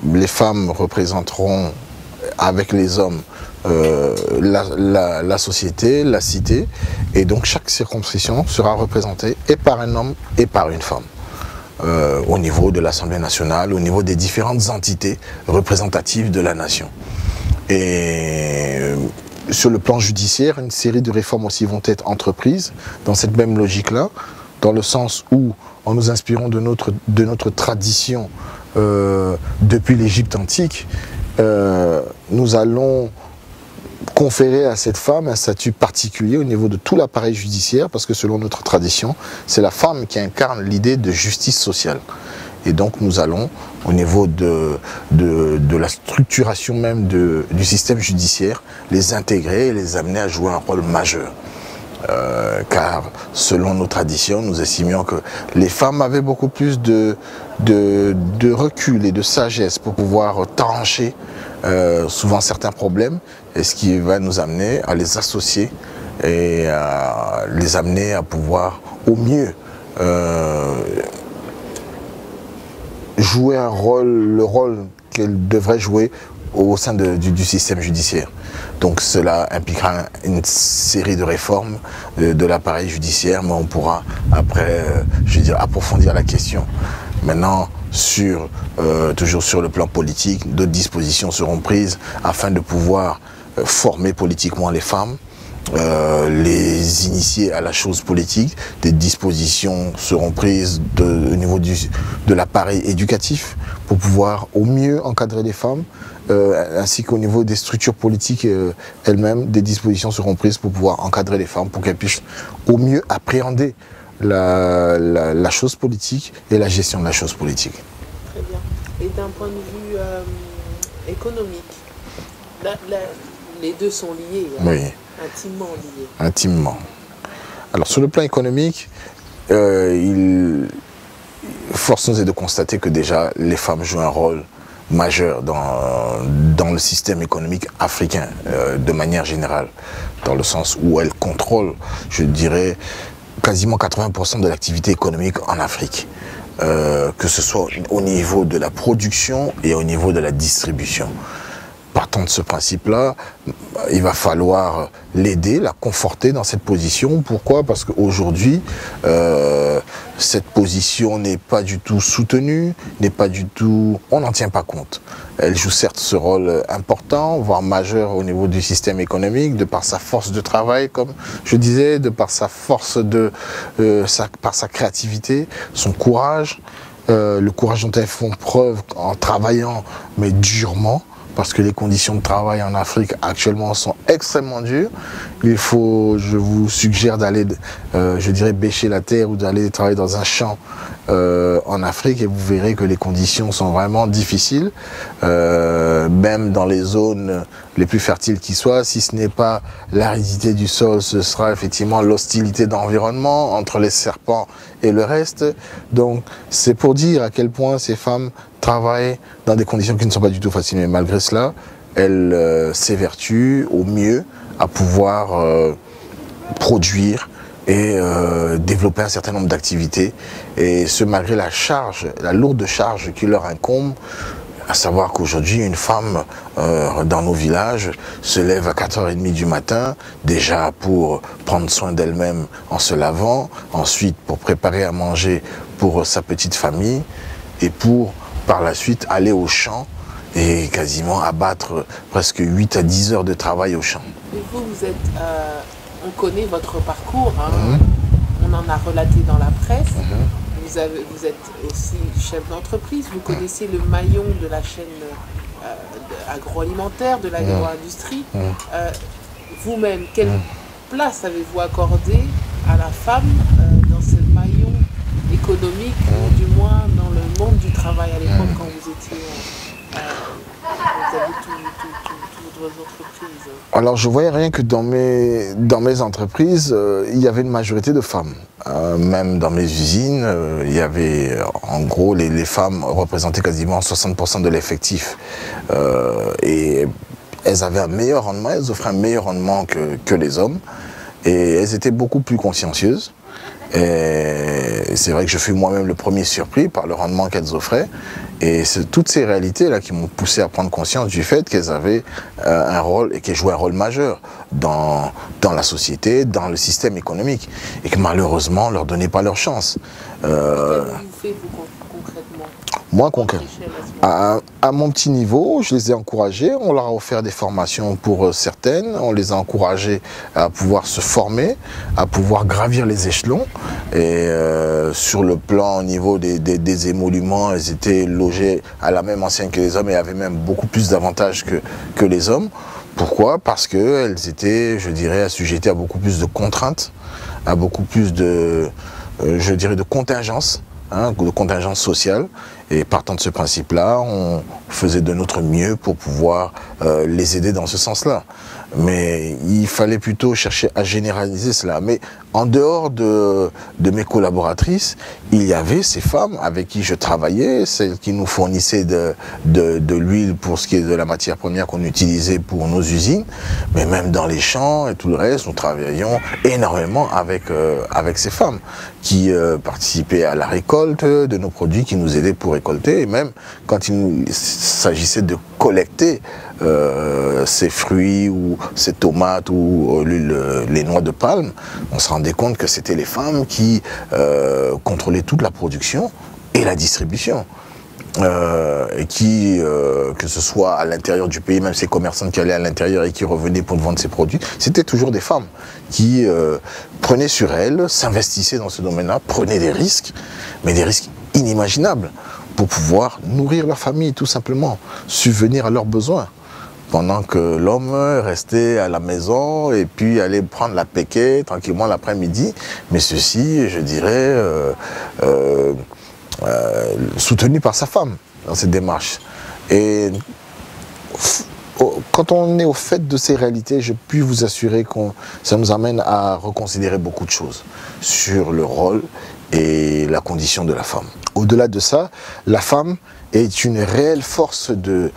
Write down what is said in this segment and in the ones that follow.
les femmes représenteront avec les hommes la société, la cité, et donc chaque circonscription sera représentée et par un homme et par une femme. Au niveau de l'Assemblée nationale, au niveau des différentes entités représentatives de la nation. Et sur le plan judiciaire, une série de réformes aussi vont être entreprises dans cette même logique-là, dans le sens où, en nous inspirant de notre tradition depuis l'Égypte antique, nous allons conférer à cette femme un statut particulier au niveau de tout l'appareil judiciaire, parce que selon notre tradition, c'est la femme qui incarne l'idée de justice sociale. Et donc nous allons, au niveau de la structuration même du système judiciaire, les intégrer et les amener à jouer un rôle majeur. Car selon nos traditions, nous estimions que les femmes avaient beaucoup plus de recul et de sagesse pour pouvoir trancher souvent certains problèmes, et ce qui va nous amener à les associer et à les amener à pouvoir au mieux jouer le rôle qu'elles devraient jouer au sein du système judiciaire. Donc cela impliquera une série de réformes de l'appareil judiciaire, mais on pourra après, je veux dire, approfondir la question. Maintenant, toujours sur le plan politique, d'autres dispositions seront prises afin de pouvoir former politiquement les femmes, les initier à la chose politique. Des dispositions seront prises au niveau de l'appareil éducatif pour pouvoir au mieux encadrer les femmes, ainsi qu'au niveau des structures politiques elles-mêmes, des dispositions seront prises pour pouvoir encadrer les femmes, pour qu'elles puissent au mieux appréhender la chose politique et la gestion de la chose politique. Très bien. Et d'un point de vue économique, les deux sont liés, hein, oui. Intimement liés. Intimement. Alors sur le plan économique, force nous est de constater que déjà les femmes jouent un rôle majeur dans le système économique africain de manière générale, dans le sens où elles contrôlent, je dirais, quasiment 80% de l'activité économique en Afrique, que ce soit au niveau de la production et au niveau de la distribution. Partant de ce principe-là, il va falloir l'aider, la conforter dans cette position. Pourquoi? Parce qu'aujourd'hui, cette position n'est pas du tout soutenue, on n'en tient pas compte. Elle joue certes ce rôle important, voire majeur au niveau du système économique, de par sa force de travail, comme je disais, de par sa force par sa créativité, son courage, le courage dont elles font preuve en travaillant, mais durement. Parce que les conditions de travail en Afrique actuellement sont extrêmement dures. Je vous suggère d'aller, je dirais, bêcher la terre ou d'aller travailler dans un champ en Afrique, et vous verrez que les conditions sont vraiment difficiles, même dans les zones les plus fertiles qui soient. Si ce n'est pas l'aridité du sol, ce sera effectivement l'hostilité d'environnement entre les serpents et le reste. Donc c'est pour dire à quel point ces femmes travaillent dans des conditions qui ne sont pas du tout faciles, mais malgré cela, elles s'évertuent au mieux à pouvoir produire et développer un certain nombre d'activités, et ce malgré la lourde charge qui leur incombe, à savoir qu'aujourd'hui une femme dans nos villages se lève à 4h30 du matin, déjà pour prendre soin d'elle-même en se lavant, ensuite pour préparer à manger pour sa petite famille, et pour par la suite aller au champ et quasiment abattre presque 8 à 10 heures de travail au champ. Et vous êtes, on connaît votre parcours, hein. On en a relaté dans la presse. Vous êtes aussi chef d'entreprise, vous connaissez le maillon de la chaîne agroalimentaire, de l'agro-industrie. Vous-même, quelle place avez-vous accordé à la femme dans ce maillon économique, ou du moins dans le monde du travail à l'époque quand vous étiez... vous avez toutes vos entreprises? Alors je voyais rien que dans mes entreprises, il y avait une majorité de femmes. Même dans mes usines, il y avait en gros les femmes représentaient quasiment 60% de l'effectif. Et elles avaient un meilleur rendement, elles offraient un meilleur rendement que les hommes. Et elles étaient beaucoup plus consciencieuses. Et c'est vrai que je fus moi-même le premier surpris par le rendement qu'elles offraient. Et c'est toutes ces réalités-là qui m'ont poussé à prendre conscience du fait qu'elles avaient un rôle et qu'elles jouaient un rôle majeur dans la société, dans le système économique. Et que malheureusement, on ne leur donnait pas leur chance. Qu'est-ce que vous faites, vous, concrètement? Moi, concrètement, à mon petit niveau, je les ai encouragés. On leur a offert des formations pour certaines. On les a encouragés à pouvoir se former, à pouvoir gravir les échelons. Et sur le plan au niveau des émoluments, elles étaient logées à la même enseigne que les hommes et avaient même beaucoup plus d'avantages que les hommes. Pourquoi? Parce qu'elles étaient, je dirais, assujetties à beaucoup plus de contraintes, à beaucoup plus de, je dirais, de contingences. De contingence sociale, et partant de ce principe-là, on faisait de notre mieux pour pouvoir les aider dans ce sens-là. Mais il fallait plutôt chercher à généraliser cela. Mais en dehors de mes collaboratrices, il y avait ces femmes avec qui je travaillais, celles qui nous fournissaient de l'huile pour ce qui est de la matière première qu'on utilisait pour nos usines, mais même dans les champs et tout le reste, nous travaillions énormément avec ces femmes qui participaient à la récolte de nos produits, qui nous aidaient pour récolter, et même quand il s'agissait de collecter ces fruits ou ces tomates ou les noix de palme, on se rendait compte que c'était les femmes qui contrôlaient toute la production et la distribution. Et qui, que ce soit à l'intérieur du pays, même ces commerçants qui allaient à l'intérieur et qui revenaient pour vendre ces produits, c'était toujours des femmes qui prenaient sur elles, s'investissaient dans ce domaine-là, prenaient des risques, mais des risques inimaginables pour pouvoir nourrir leur famille tout simplement, subvenir à leurs besoins. Pendant que l'homme restait à la maison et puis allait prendre la péquée tranquillement l'après-midi, mais ceci, je dirais, soutenu par sa femme dans cette démarche. Et quand on est au fait de ces réalités, je puis vous assurer que ça nous amène à reconsidérer beaucoup de choses sur le rôle et la condition de la femme. Au-delà de ça, la femme est une réelle force de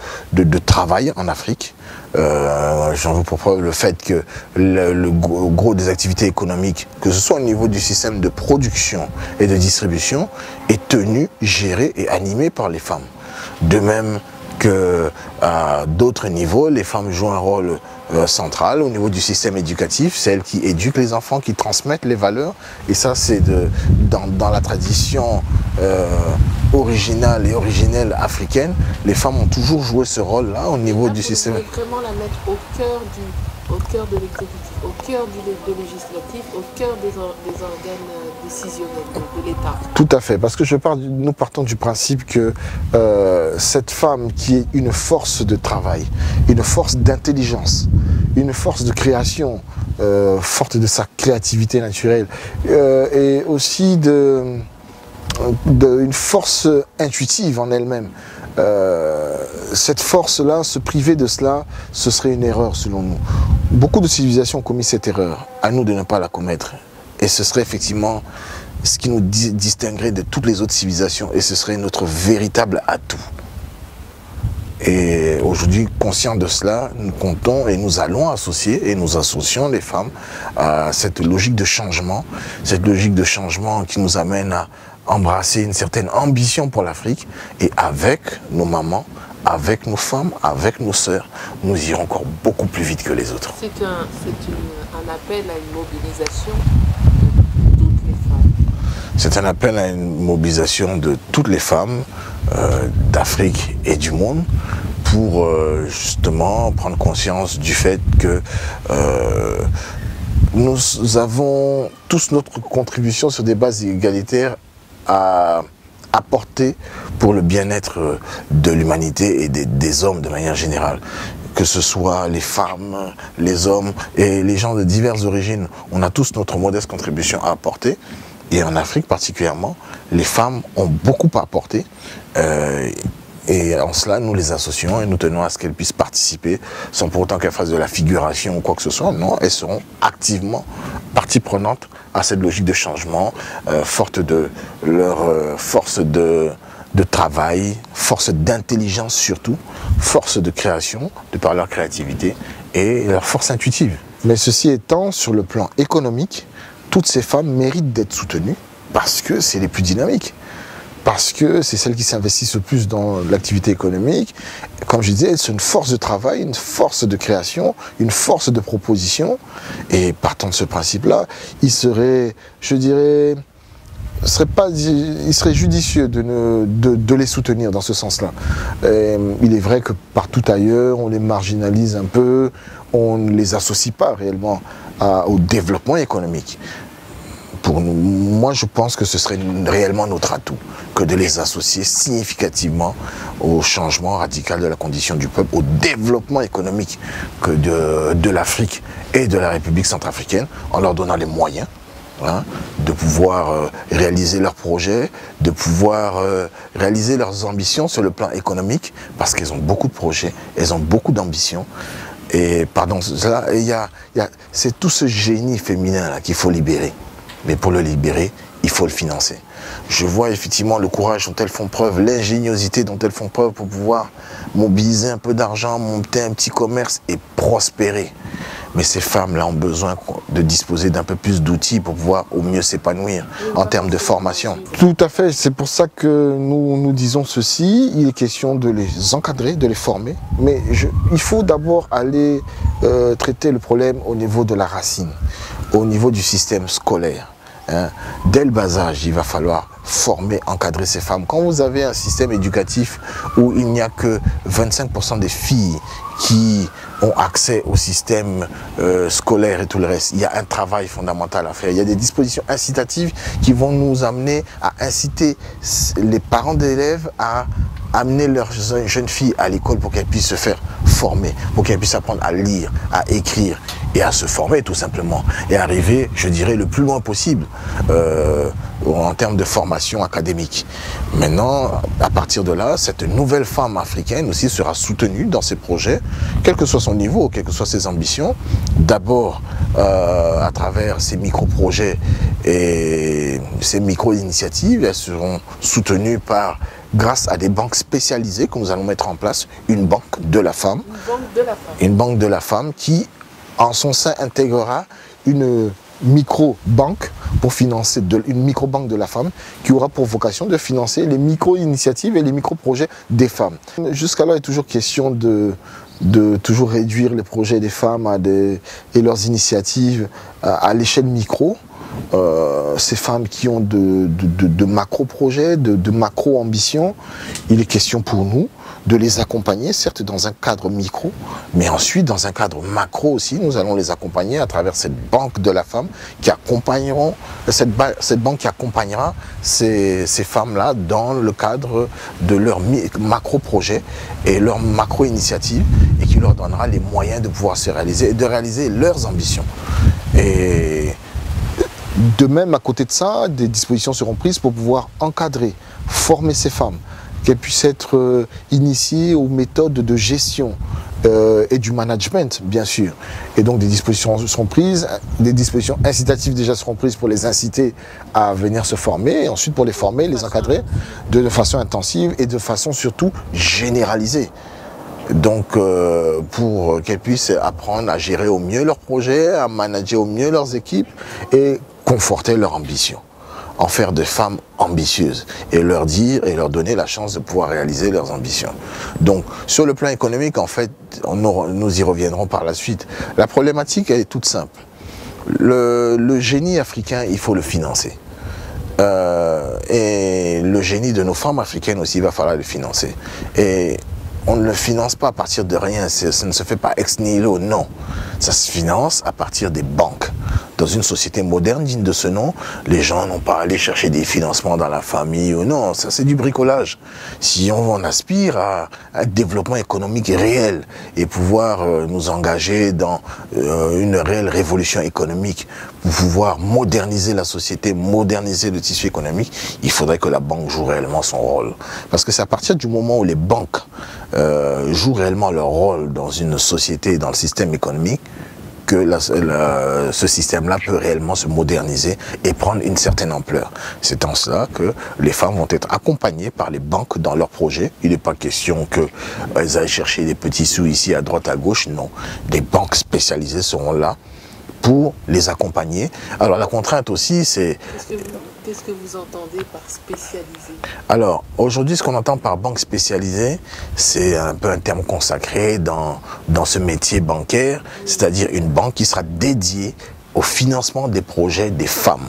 travail en Afrique. J'en veux pour preuve le fait que le gros des activités économiques, que ce soit au niveau du système de production et de distribution, est tenu, géré et animé par les femmes. De même qu'à d'autres niveaux, les femmes jouent un rôle central au niveau du système éducatif, celles qui éduquent les enfants, qui transmettent les valeurs. Et ça, c'est dans la tradition originale et originelle africaine, les femmes ont toujours joué ce rôle-là au niveau du système. Vous voulez vraiment la mettre au cœur de l'exécutif, au cœur du législatif, au cœur des organes décisionnels de l'État. Tout à fait, parce que nous partons du principe que cette femme qui est une force de travail, une force d'intelligence, une force de création, forte de sa créativité naturelle, et aussi une force intuitive en elle-même. Cette force-là, se priver de cela, ce serait une erreur selon nous. Beaucoup de civilisations ont commis cette erreur, à nous de ne pas la commettre. Et ce serait effectivement ce qui nous distinguerait de toutes les autres civilisations, et ce serait notre véritable atout. Et aujourd'hui, conscients de cela, nous comptons et nous allons associer et nous associons les femmes à cette logique de changement qui nous amène à embrasser une certaine ambition pour l'Afrique, et avec nos mamans, avec nos femmes, avec nos sœurs, nous irons encore beaucoup plus vite que les autres. C'est un appel à une mobilisation de toutes les femmes. C'est un appel à une mobilisation de toutes les femmes d'Afrique et du monde pour justement prendre conscience du fait que nous avons tous notre contribution sur des bases égalitaires à apporter pour le bien-être de l'humanité et des hommes de manière générale. Que ce soit les femmes, les hommes et les gens de diverses origines, on a tous notre modeste contribution à apporter. Et en Afrique particulièrement, les femmes ont beaucoup à apporter. Et en cela, nous les associons et nous tenons à ce qu'elles puissent participer, sans pour autant qu'elles fassent de la figuration ou quoi que ce soit. Non, elles seront activement partie prenante à cette logique de changement, forte de leur force de travail, force d'intelligence surtout, force de création, de par leur créativité et leur force intuitive. Mais ceci étant, sur le plan économique, toutes ces femmes méritent d'être soutenues parce que c'est les plus dynamiques. parce que c'est celles qui s'investissent le plus dans l'activité économique. Comme je disais, c'est une force de travail, une force de création, une force de proposition. Et partant de ce principe-là, il serait, je dirais, il serait judicieux de les soutenir dans ce sens-là. Il est vrai que partout ailleurs, on les marginalise un peu, on ne les associe pas réellement au développement économique. Pour nous, moi, je pense que ce serait réellement notre atout que de les associer significativement au changement radical de la condition du peuple, au développement économique de l'Afrique et de la République centrafricaine, en leur donnant les moyens de pouvoir réaliser leurs projets, de pouvoir réaliser leurs ambitions sur le plan économique, parce qu'elles ont beaucoup de projets, elles ont beaucoup d'ambitions. Et pardon, c'est tout ce génie féminin là qu'il faut libérer. Mais pour le libérer, il faut le financer. Je vois effectivement le courage dont elles font preuve, l'ingéniosité dont elles font preuve pour pouvoir mobiliser un peu d'argent, monter un petit commerce et prospérer. Mais ces femmes-là ont besoin de disposer d'un peu plus d'outils pour pouvoir au mieux s'épanouir en termes de formation. Tout à fait, c'est pour ça que nous disons ceci. Il est question de les encadrer, de les former. Mais il faut d'abord aller traiter le problème au niveau de la racine, au niveau du système scolaire. Dès le bas âge, il va falloir former, encadrer ces femmes. Quand vous avez un système éducatif où il n'y a que 25% des filles qui ont accès au système scolaire et tout le reste, il y a un travail fondamental à faire. Il y a des dispositions incitatives qui vont nous amener à inciter les parents d'élèves à amener leurs jeunes filles à l'école pour qu'elles puissent se faire former, pour qu'elles puissent apprendre à lire, à écrire et à se former tout simplement. Et arriver, je dirais, le plus loin possible en termes de formation académique. Maintenant, à partir de là, cette nouvelle femme africaine aussi sera soutenue dans ses projets, quel que soit son niveau, quelles que soient ses ambitions. D'abord, à travers ces micro-projets et ces micro-initiatives, elles seront soutenues grâce à des banques spécialisées que nous allons mettre en place, une banque de la femme. Une banque de la femme qui, en son sein, intégrera une micro-banque pour financer, une micro-banque de la femme qui aura pour vocation de financer les micro-initiatives et les micro-projets des femmes. Jusqu'alors, il est toujours question de toujours réduire les projets des femmes et leurs initiatives à l'échelle micro. Ces femmes qui ont de macro-projets, de macro-ambitions, il est question pour nous de les accompagner, certes dans un cadre micro, mais ensuite dans un cadre macro aussi. Nous allons les accompagner à travers cette banque de la femme qui accompagneront, cette banque qui accompagnera ces femmes-là dans le cadre de leurs macro-projets et leurs macro-initiatives et qui leur donnera les moyens de pouvoir se réaliser et de réaliser leurs ambitions. Et de même, à côté de ça, des dispositions seront prises pour pouvoir encadrer, former ces femmes, qu'elles puissent être initiées aux méthodes de gestion et du management, bien sûr. Et donc des dispositions seront prises, des dispositions incitatives déjà seront prises pour les inciter à venir se former, et ensuite pour les former, les encadrer de façon intensive et de façon surtout généralisée. Donc, pour qu'elles puissent apprendre à gérer au mieux leurs projets, à manager au mieux leurs équipes et conforter leur ambition, en faire des femmes ambitieuses et leur dire et leur donner la chance de pouvoir réaliser leurs ambitions. Donc, sur le plan économique, en fait, nous y reviendrons par la suite. La problématique, elle est toute simple. Le génie africain, il faut le financer. Et le génie de nos femmes africaines aussi, il va falloir le financer. Et on ne le finance pas à partir de rien, ça ne se fait pas ex nihilo, non. Ça se finance à partir des banques. Dans une société moderne digne de ce nom, les gens n'ont pas à aller chercher des financements dans la famille ou non, ça c'est du bricolage. Si on aspire à un développement économique réel et pouvoir nous engager dans une réelle révolution économique, pour pouvoir moderniser la société, moderniser le tissu économique, il faudrait que la banque joue réellement son rôle. Parce que c'est à partir du moment où les banques jouent réellement leur rôle dans une société, dans le système économique, que ce système-là peut réellement se moderniser et prendre une certaine ampleur. C'est en cela que les femmes vont être accompagnées par les banques dans leurs projets. Il n'est pas question qu'elles aillent chercher des petits sous ici à droite à gauche, non. Des banques spécialisées seront là pour les accompagner. Alors la contrainte aussi, c'est... Qu'est-ce que vous entendez par spécialisé? Alors, aujourd'hui, ce qu'on entend par banque spécialisée, c'est un peu un terme consacré dans ce métier bancaire, c'est-à-dire une banque qui sera dédiée au financement des projets des femmes.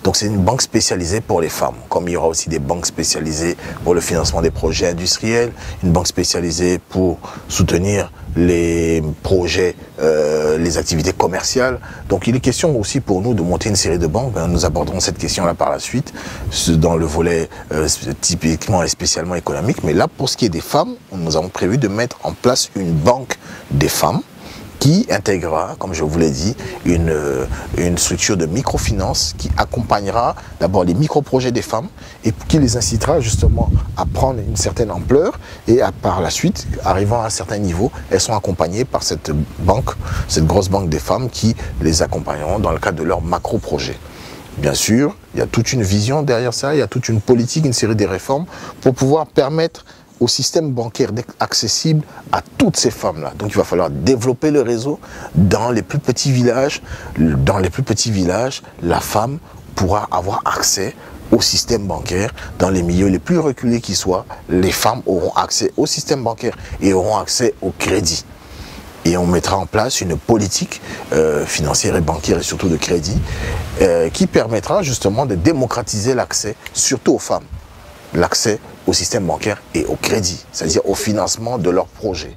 Donc c'est une banque spécialisée pour les femmes, comme il y aura aussi des banques spécialisées pour le financement des projets industriels, une banque spécialisée pour soutenir les projets, les activités commerciales. Donc il est question aussi pour nous de monter une série de banques. Nous aborderons cette question-là par la suite, dans le volet typiquement et spécialement économique. Mais là, pour ce qui est des femmes, nous avons prévu de mettre en place une banque des femmes qui intégrera, comme je vous l'ai dit, une structure de microfinance qui accompagnera d'abord les micro-projets des femmes et qui les incitera justement à prendre une certaine ampleur et par la suite, arrivant à un certain niveau, elles sont accompagnées par cette banque, cette grosse banque des femmes qui les accompagneront dans le cadre de leurs macro-projets. Bien sûr, il y a toute une vision derrière ça, il y a toute une politique, une série de réformes pour pouvoir permettre au système bancaire d'être accessible à toutes ces femmes-là. Donc il va falloir développer le réseau dans les plus petits villages. Dans les plus petits villages, la femme pourra avoir accès au système bancaire. Dans les milieux les plus reculés qui soient, les femmes auront accès au système bancaire et auront accès au crédit. Et on mettra en place une politique financière et bancaire et surtout de crédit qui permettra justement de démocratiser l'accès, surtout aux femmes, l'accès au système bancaire et au crédit, c'est-à-dire au financement de leurs projets.